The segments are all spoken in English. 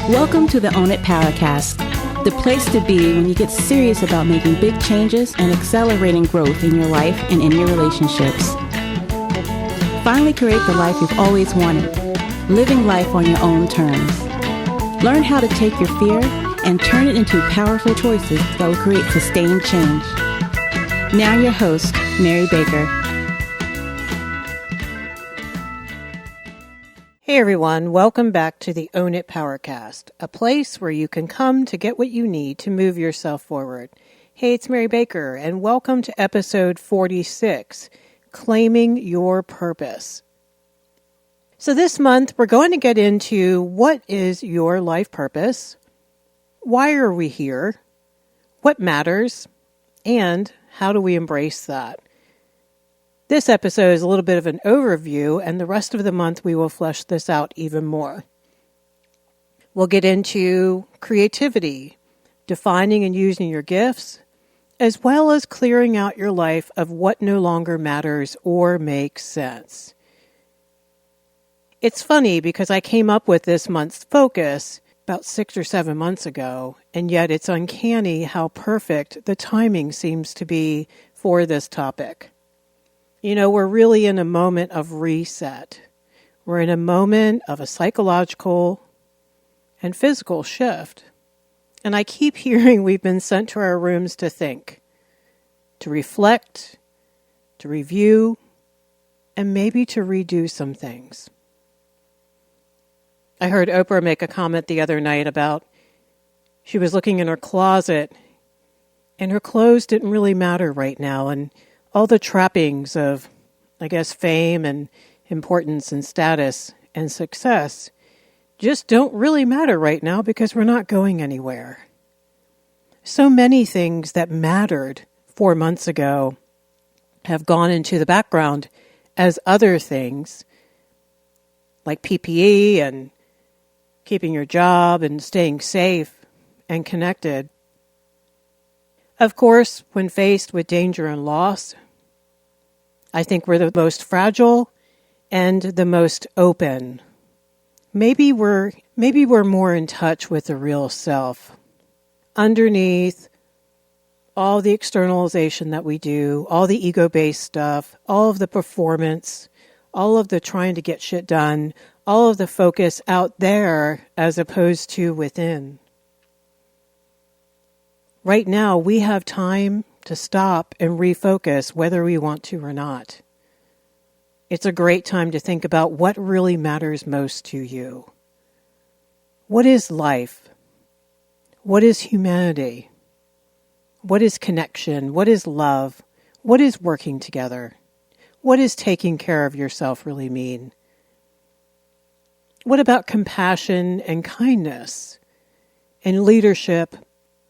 Welcome to the Own It Powercast, the place to be when you get serious about making big changes and accelerating growth in your life and in your relationships. Finally create the life you've always wanted, living life on your own terms. Learn how to take your fear and turn it into powerful choices that will create sustained change. Now your host, Mary Baker. Hey everyone, welcome back to the Own It Powercast, a place where you can come to get what you need to move yourself forward. Hey, it's Mary Baker, and welcome to episode 46, Claiming Your Purpose. So this month, we're going to get into what is your life purpose, why are we here, what matters, and how do we embrace that? This episode is a little bit of an overview, and the rest of the month we will flesh this out even more. We'll get into creativity, defining and using your gifts, as well as clearing out your life of what no longer matters or makes sense. It's funny because I came up with this month's focus about 6 or 7 months ago, and yet it's uncanny how perfect the timing seems to be for this topic. You know, we're really in a moment of reset. We're in a moment of a psychological and physical shift. And I keep hearing we've been sent to our rooms to think, to reflect, to review, and maybe to redo some things. I heard Oprah make a comment the other night about she was looking in her closet and her clothes didn't really matter right now, and all the trappings of, I guess, fame and importance and status and success just don't really matter right now because we're not going anywhere. So many things that mattered 4 months ago have gone into the background as other things like PPE and keeping your job and staying safe and connected. Of course, when faced with danger and loss, I think we're the most fragile and the most open. Maybe we're more in touch with the real self. Underneath all the externalization that we do, all the ego-based stuff, all of the performance, all of the trying to get shit done, all of the focus out there as opposed to within. Right now, we have time to stop and refocus whether we want to or not. It's a great time to think about what really matters most to you. What is life? What is humanity? What is connection? What is love? What is working together? What does taking care of yourself really mean? What about compassion and kindness and leadership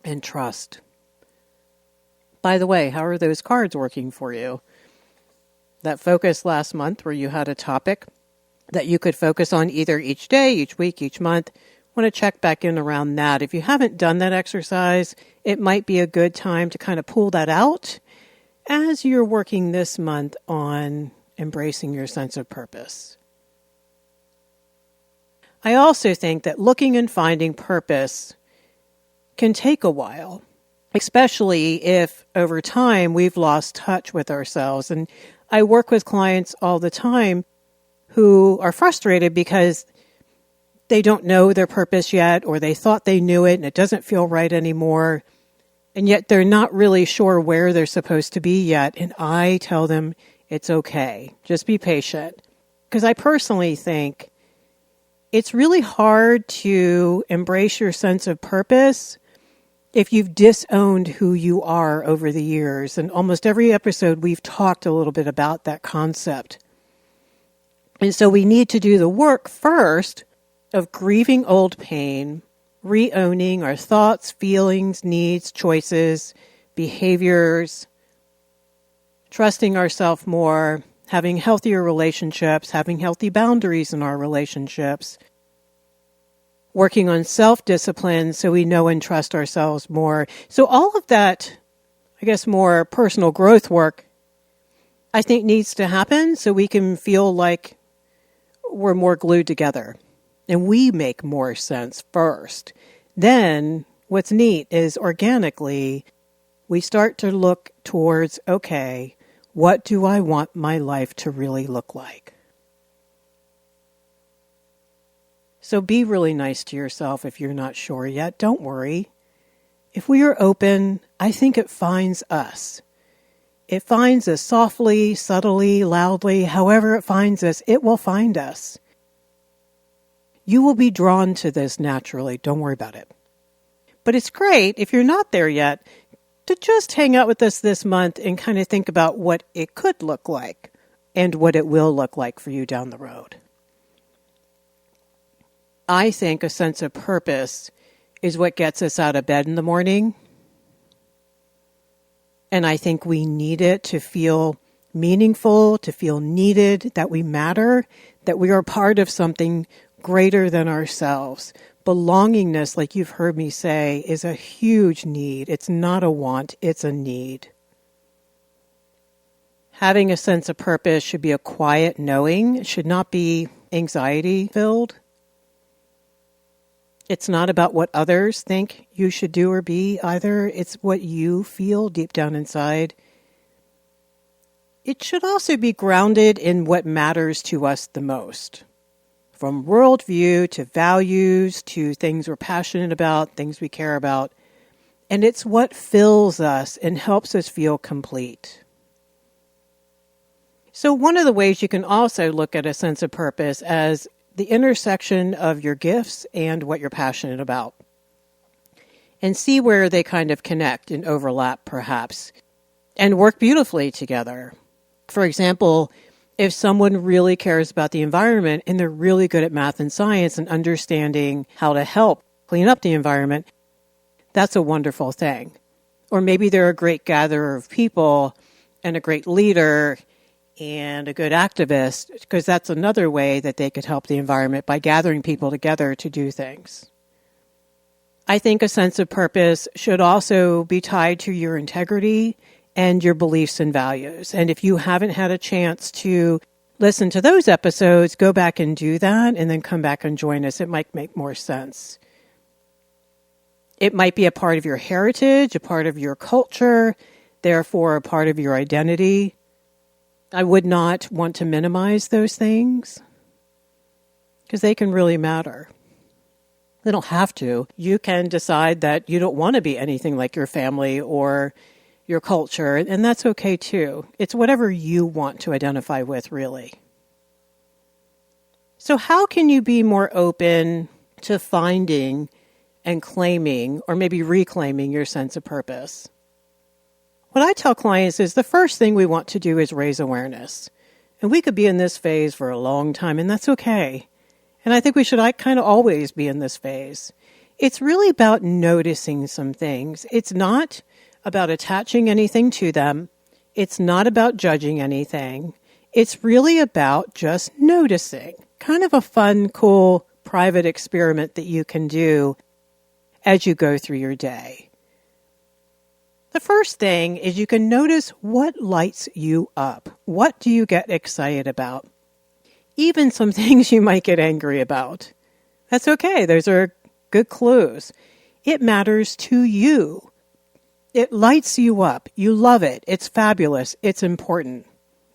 and trust? By the way, how are those cards working for you? That focus last month where you had a topic that you could focus on either each day, each week, each month. Want to check back in around that. If you haven't done that exercise, it might be a good time to kind of pull that out as you're working this month on embracing your sense of purpose. I also think that looking and finding purpose can take a while, especially if over time we've lost touch with ourselves. And I work with clients all the time who are frustrated because they don't know their purpose yet, or they thought they knew it and it doesn't feel right anymore. And yet they're not really sure where they're supposed to be yet. And I tell them it's okay. Just be patient. Because I personally think it's really hard to embrace your sense of purpose if you've disowned who you are over the years. And almost every episode we've talked a little bit about that concept. And so we need to do the work first of grieving old pain, re-owning our thoughts, feelings, needs, choices, behaviors, trusting ourselves more, having healthier relationships, having healthy boundaries in our relationships, working on self-discipline so we know and trust ourselves more. So all of that, I guess, more personal growth work, I think needs to happen so we can feel like we're more glued together. And we make more sense first. Then what's neat is organically, we start to look towards, okay, what do I want my life to really look like? So be really nice to yourself if you're not sure yet. Don't worry. If we are open, I think it finds us. It finds us softly, subtly, loudly, however it finds us, it will find us. You will be drawn to this naturally. Don't worry about it. But it's great, if you're not there yet, to just hang out with us this month and kind of think about what it could look like and what it will look like for you down the road. I think a sense of purpose is what gets us out of bed in the morning. And I think we need it to feel meaningful, to feel needed, that we matter, that we are part of something greater than ourselves. Belongingness, like you've heard me say, is a huge need. It's not a want, it's a need. Having a sense of purpose should be a quiet knowing. It should not be anxiety-filled. It's not about what others think you should do or be either. It's what you feel deep down inside. It should also be grounded in what matters to us the most. From worldview to values to things we're passionate about, things we care about. And it's what fills us and helps us feel complete. So one of the ways you can also look at a sense of purpose as the intersection of your gifts and what you're passionate about. And see where they kind of connect and overlap perhaps, and work beautifully together. For example, if someone really cares about the environment and they're really good at math and science and understanding how to help clean up the environment, that's a wonderful thing. Or maybe they're a great gatherer of people and a great leader and a good activist, because that's another way that they could help the environment, by gathering people together to do things. I think a sense of purpose should also be tied to your integrity and your beliefs and values. And if you haven't had a chance to listen to those episodes, go back and do that and then come back and join us. It might make more sense. It might be a part of your heritage, a part of your culture, therefore a part of your identity. I would not want to minimize those things because they can really matter. They don't have to. You can decide that you don't want to be anything like your family or your culture, and that's okay too. It's whatever you want to identify with, really. So how can you be more open to finding and claiming, or maybe reclaiming, your sense of purpose? What I tell clients is the first thing we want to do is raise awareness. And we could be in this phase for a long time, and that's okay. And I think we should kind of always be in this phase. It's really about noticing some things. It's not about attaching anything to them. It's not about judging anything. It's really about just noticing. Kind of a fun, cool, private experiment that you can do as you go through your day. The first thing is you can notice what lights you up. What do you get excited about? Even some things you might get angry about. That's okay. Those are good clues. It matters to you. It lights you up. You love it. It's fabulous. It's important.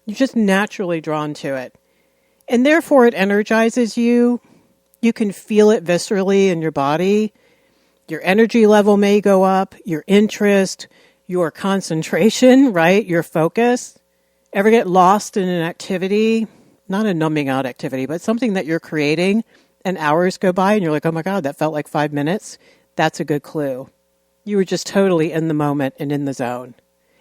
You're just naturally drawn to it. And therefore it energizes you. You can feel it viscerally in your body. Your energy level may go up. Your interest, your concentration, right? Your focus. Ever get lost in an activity? Not a numbing out activity, but something that you're creating, and hours go by and you're like, oh my God, that felt like 5 minutes. That's a good clue. You were just totally in the moment and in the zone.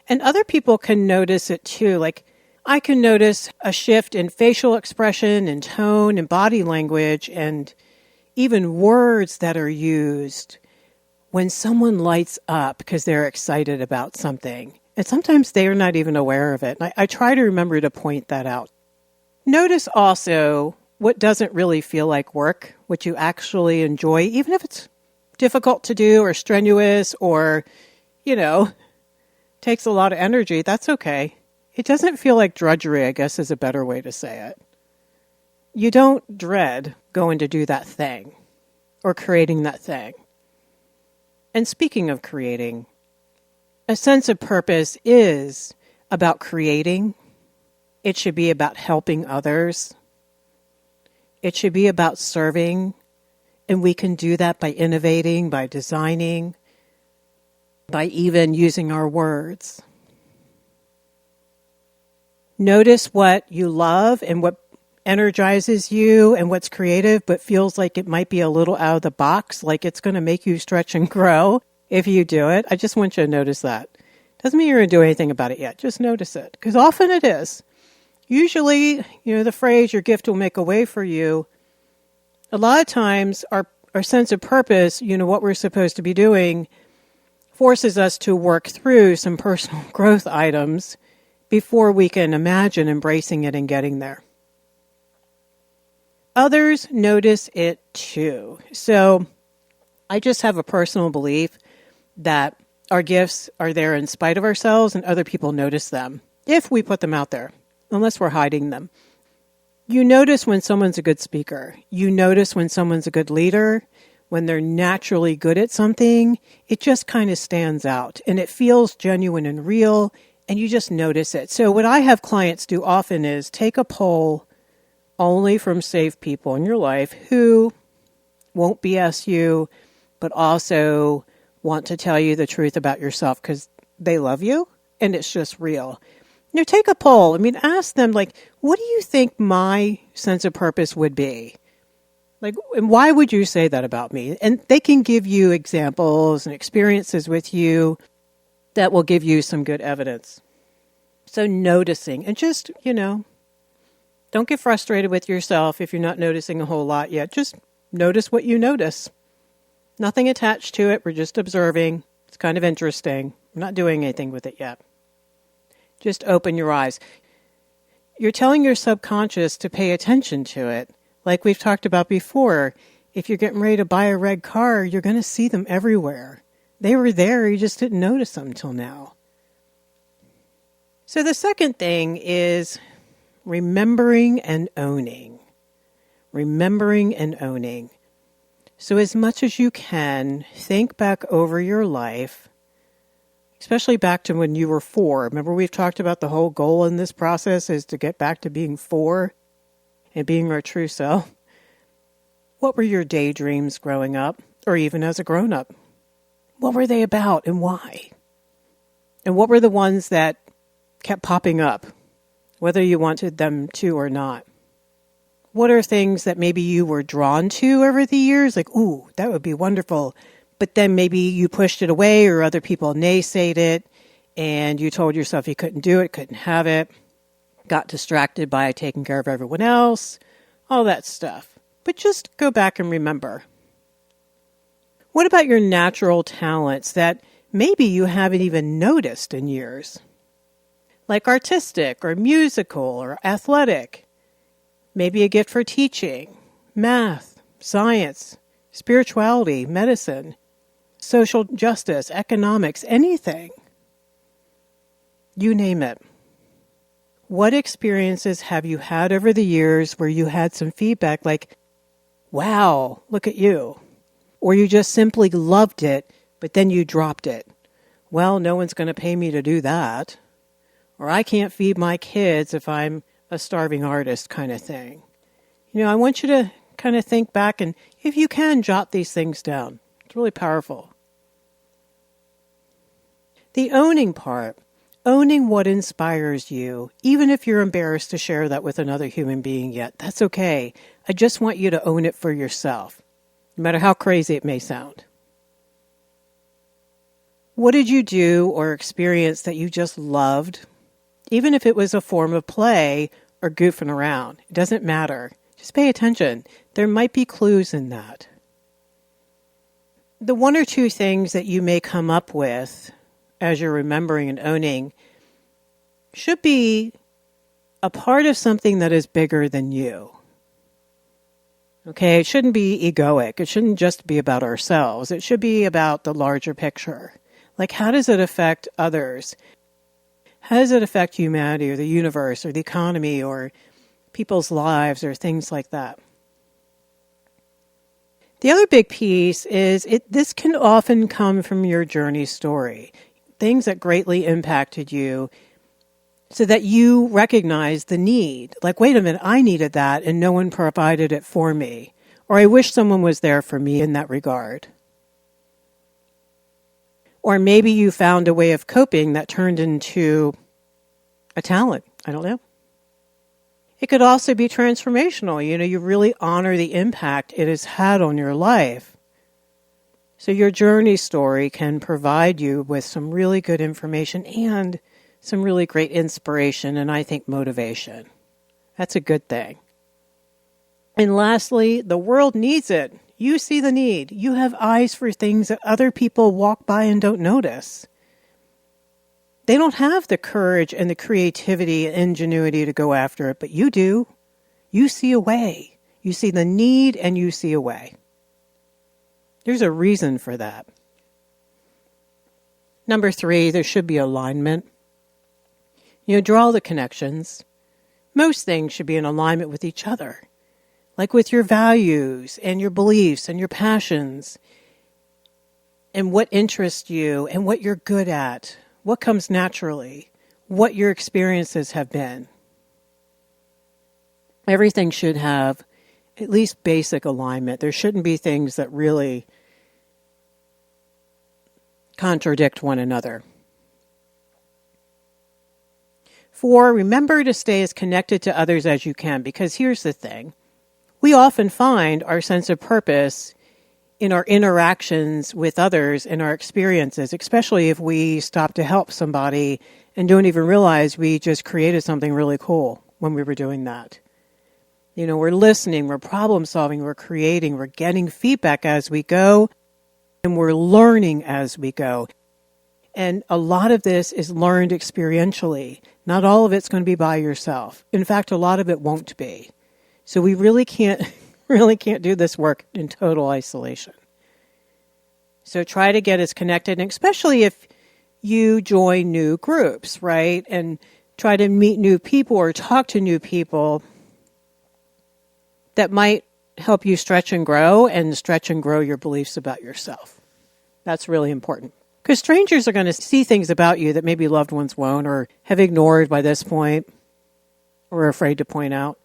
And other people can notice it too. Like I can notice a shift in facial expression and tone and body language and even words that are used when someone lights up because they're excited about something. And sometimes they are not even aware of it. And I try to remember to point that out. Notice also what doesn't really feel like work, what you actually enjoy, even if it's difficult to do or strenuous or, takes a lot of energy. That's okay. It doesn't feel like drudgery, I guess is a better way to say it. you don't dread going to do that thing or creating that thing. And speaking of creating, a sense of purpose is about creating. It should be about helping others. It should be about serving. And we can do that by innovating, by designing, by even using our words. Notice what you love and what energizes you and what's creative but feels like it might be a little out of the box, like it's going to make you stretch and grow if you do it. I just want you to notice that. Doesn't mean you're going to do anything about it yet. Just notice it, because often it is. Usually, the phrase, your gift will make a way for you, a lot of times our sense of purpose, what we're supposed to be doing, forces us to work through some personal growth items before we can imagine embracing it and getting there. Others notice it too. So I just have a personal belief that our gifts are there in spite of ourselves, and other people notice them if we put them out there, unless we're hiding them. You notice when someone's a good speaker. You notice when someone's a good leader. When they're naturally good at something, it just kind of stands out and it feels genuine and real, and you just notice it. So what I have clients do often is take a poll only from safe people in your life who won't BS you, but also want to tell you the truth about yourself because they love you and it's just real. Take a poll. Ask them, what do you think my sense of purpose would be? And why would you say that about me? And they can give you examples and experiences with you that will give you some good evidence. So noticing, and just, don't get frustrated with yourself if you're not noticing a whole lot yet. Just notice what you notice. Nothing attached to it. We're just observing. It's kind of interesting. I'm not doing anything with it yet. Just open your eyes. You're telling your subconscious to pay attention to it. Like we've talked about before, if you're getting ready to buy a red car, you're going to see them everywhere. They were there, you just didn't notice them till now. So the second thing is remembering and owning. Remembering and owning. So as much as you can, think back over your life, especially back to when you were 4. Remember, we've talked about the whole goal in this process is to get back to being 4 and being our true self. What were your daydreams growing up, or even as a grown-up? What were they about and why? And what were the ones that kept popping up, whether you wanted them to or not? What are things that maybe you were drawn to over the years? Like, ooh, that would be wonderful. But then maybe you pushed it away or other people naysayed it and you told yourself you couldn't do it, couldn't have it, got distracted by taking care of everyone else, all that stuff. But just go back and remember. What about your natural talents that maybe you haven't even noticed in years? Like artistic or musical or athletic. Maybe a gift for teaching, math, science, spirituality, medicine, social justice, economics, anything. You name it. What experiences have you had over the years where you had some feedback like, wow, look at you? Or you just simply loved it, but then you dropped it. Well, no one's going to pay me to do that. Or I can't feed my kids if I'm a starving artist kind of thing. I want you to kind of think back and, if you can, jot these things down. It's really powerful. The owning part, owning what inspires you, even if you're embarrassed to share that with another human being yet, that's okay. I just want you to own it for yourself, no matter how crazy it may sound. What did you do or experience that you just loved, even if it was a form of play or goofing around? It doesn't matter. Just pay attention. There might be clues in that. The one or two things that you may come up with as you're remembering and owning should be a part of something that is bigger than you. Okay, it shouldn't be egoic. It shouldn't just be about ourselves. It should be about the larger picture. Like, how does it affect others? How does it affect humanity or the universe or the economy or people's lives or things like that. The other big piece is this can often come from your journey story, things that greatly impacted you, so that you recognize the need. Like, wait a minute, I needed that and no one provided it for me. Or I wish someone was there for me in that regard. Or maybe you found a way of coping that turned into a talent. I don't know. It could also be transformational. You really honor the impact it has had on your life. So your journey story can provide you with some really good information and some really great inspiration and I think motivation. That's a good thing. And lastly, the world needs it. You see the need. You have eyes for things that other people walk by and don't notice. They don't have the courage and the creativity and ingenuity to go after it, but you do. You see a way. You see the need and you see a way. There's a reason for that. Number 3, there should be alignment. Draw the connections. Most things should be in alignment with each other, like with your values and your beliefs and your passions and what interests you and what you're good at, what comes naturally, what your experiences have been. Everything should have at least basic alignment. There shouldn't be things that really contradict one another. 4, remember to stay as connected to others as you can, because here's the thing. We often find our sense of purpose in our interactions with others and our experiences, especially if we stop to help somebody and don't even realize we just created something really cool when we were doing that. We're listening, we're problem solving, we're creating, we're getting feedback as we go, and we're learning as we go. And a lot of this is learned experientially. Not all of it's going to be by yourself. In fact, a lot of it won't be. So we really can't do this work in total isolation. So try to get as connected, and especially if you join new groups, right? And try to meet new people or talk to new people that might help you stretch and grow your beliefs about yourself. That's really important. Because strangers are going to see things about you that maybe loved ones won't or have ignored by this point or are afraid to point out.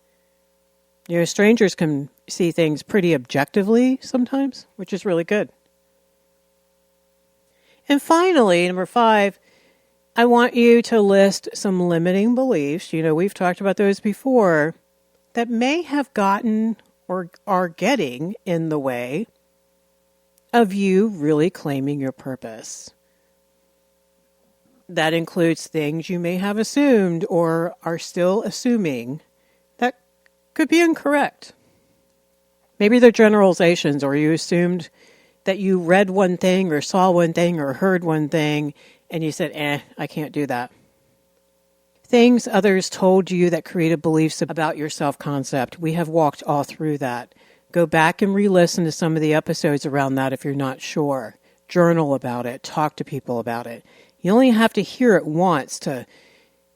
Strangers can see things pretty objectively sometimes, which is really good. And finally, number 5, I want you to list some limiting beliefs. We've talked about those before that may have gotten or are getting in the way of you really claiming your purpose. That includes things you may have assumed or are still assuming that could be incorrect. Maybe they're generalizations, or you assumed that you read one thing or saw one thing or heard one thing and you said, I can't do that. Things others told you that created beliefs about your self-concept. We have walked all through that. Go back and re-listen to some of the episodes around that if you're not sure. Journal about it. Talk to people about it. You only have to hear it once to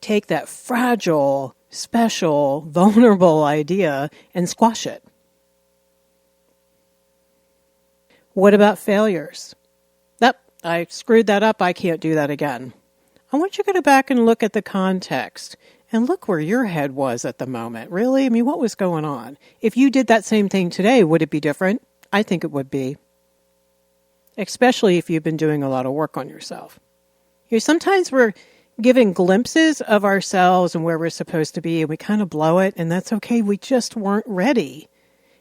take that fragile, special, vulnerable idea and squash it. What about failures? I screwed that up. I can't do that again. I want you to go back and look at the context and look where your head was at the moment. Really? What was going on? If you did that same thing today, would it be different? I think it would be. Especially if you've been doing a lot of work on yourself. Sometimes we're given glimpses of ourselves and where we're supposed to be, and we kind of blow it, and that's okay. We just weren't ready.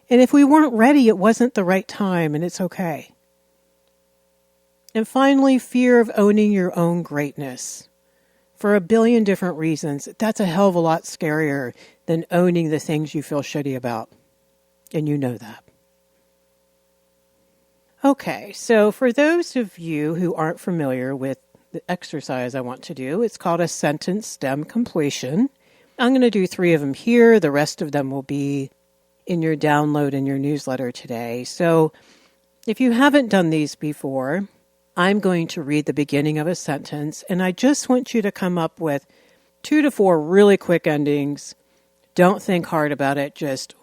And if we weren't ready, it wasn't the right time, and it's okay. And finally, fear of owning your own greatness. For a billion different reasons, that's a hell of a lot scarier than owning the things you feel shitty about. And you know that. Okay, so for those of you who aren't familiar with the exercise I want to do, it's called a sentence stem completion. I'm going to do 3 of them here. The rest of them will be in your download in your newsletter today. So if you haven't done these before, I'm going to read the beginning of a sentence, and I just want you to come up with 2 to 4 really quick endings Don't think hard about it. Just,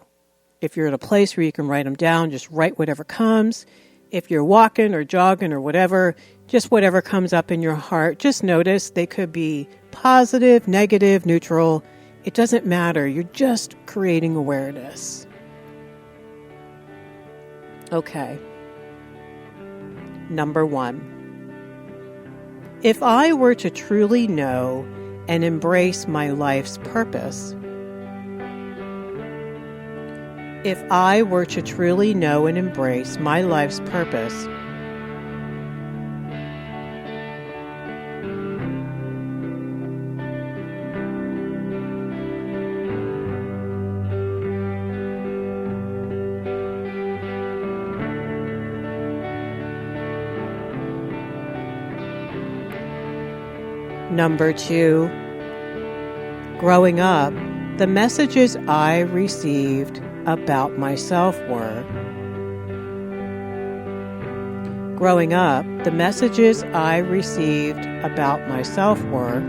if you're at a place where you can write them down, just write whatever comes. If you're walking or jogging or whatever, just whatever comes up in your heart, just notice. They could be positive, negative, neutral. It doesn't matter. You're just creating awareness. Okay. Number 1. If I were to truly know and embrace my life's purpose. If I were to truly know and embrace my life's purpose. Number 2, growing up, the messages I received about myself were. Growing up, the messages I received about myself were.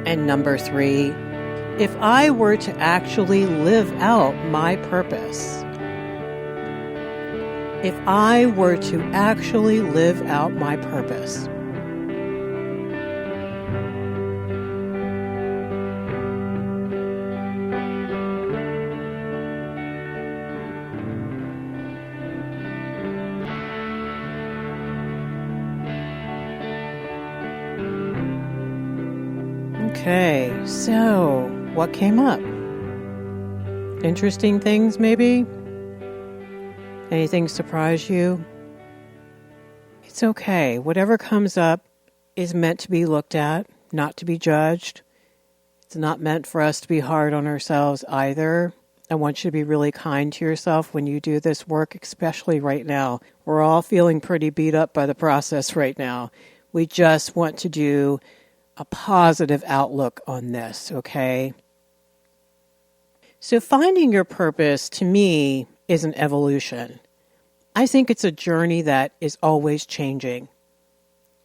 And number 3, if I were to actually live out my purpose. If I were to actually live out my purpose. Okay, so what came up? Interesting things, maybe? Anything surprise you? It's okay. Whatever comes up is meant to be looked at, not to be judged. It's not meant for us to be hard on ourselves either. I want you to be really kind to yourself when you do this work, especially right now. We're all feeling pretty beat up by the process right now. We just want to do a positive outlook on this, okay? So finding your purpose, to me, is an evolution. I think it's a journey that is always changing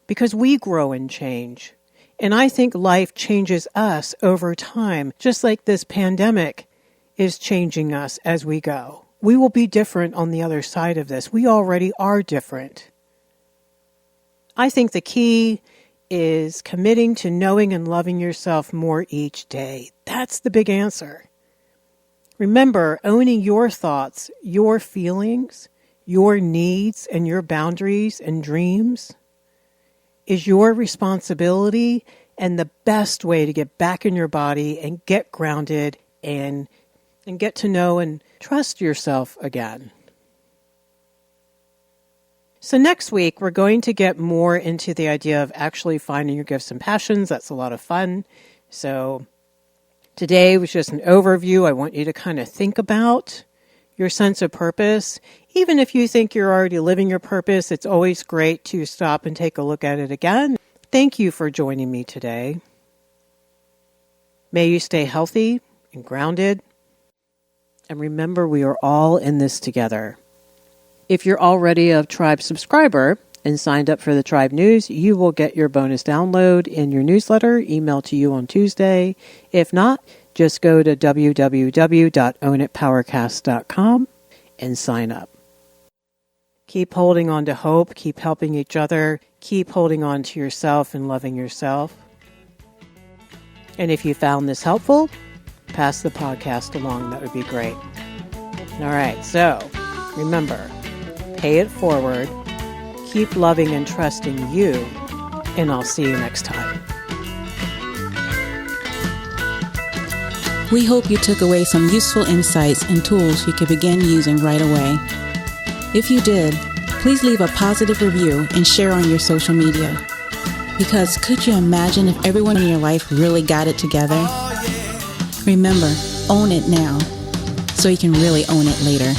because we grow and change. And I think life changes us over time, just like this pandemic is changing us as we go. We will be different on the other side of this. We already are different. I think the key is committing to knowing and loving yourself more each day. That's the big answer. Remember, owning your thoughts, your feelings, your needs, and your boundaries and dreams is your responsibility and the best way to get back in your body and get grounded and get to know and trust yourself again. So next week, we're going to get more into the idea of actually finding your gifts and passions. That's a lot of fun. So today was just an overview. I want you to kind of think about your sense of purpose. Even if you think you're already living your purpose, it's always great to stop and take a look at it again. Thank you for joining me today. May you stay healthy and grounded. And remember, we are all in this together. If you're already a Tribe subscriber and signed up for the Tribe News, you will get your bonus download in your newsletter emailed to you on Tuesday. If not, just go to www.ownitpowercast.com and sign up. Keep holding on to hope. Keep helping each other. Keep holding on to yourself and loving yourself. And if you found this helpful, pass the podcast along. That would be great. All right, so remember, pay it forward, keep loving and trusting you, and I'll see you next time. We hope you took away some useful insights and tools you could begin using right away. If you did, please leave a positive review and share on your social media. Because could you imagine if everyone in your life really got it together? Remember, own it now, so you can really own it later.